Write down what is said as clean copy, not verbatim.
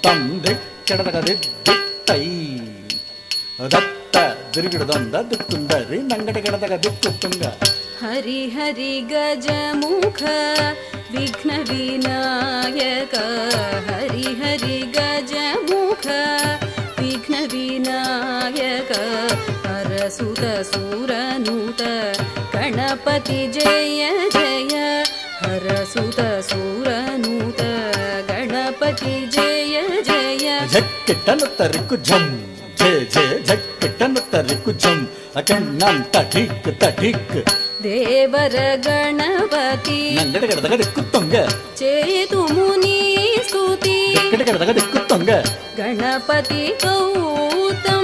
ತಂ ದಿಕ್ಕಡದಗ ದಿತ್ತೈ ದತ್ತ ದಿರುಗಿಡದೊಂದ ದಿಕ್ಕುಂದರಿ ನಂಗಡ ಗಿಡದಗ ದಿಕ್ಕು ತುಂಗ ಹರಿ ಹರಿ ಗಜಮುಖ ವಿಘ್ನ ವಿನಾಯಕ ಹರಿ ಹರಿ ಗಜಮುಖ ವಿಘ್ನ ವಿನಾಯಕ ಹರಸುತ ಸೂರನೂತ ಗಣಪತಿ ಜಯ ಜಯ ಹರಸುತ ಸೂರನೂತ ಗಣಪತಿ ಜಯ ಜಯ ಝಕ್ಕಿಟ್ಟನು ತರಿಕು ಝಂ ಜಯ ಜಯ ಝಕ್ಕಿಟ್ಟನು ತರಿಕು ಝಂ ಅಕಣ್ಣಂತ ಠಿಕ್ ತಠಿಕ್ ದೇವರ ಗಣಪತಿ ನಂಗಡ ಗಿಡದಗ ದಿಕ್ಕು ತುಂಗ ಚೇತು ಮುನಿ ಸ್ತುತಿ ಗಿಡದಗ ದಿಕ್ಕು ತುಂಗ ಗಣಪತಿ ಗೌತಮ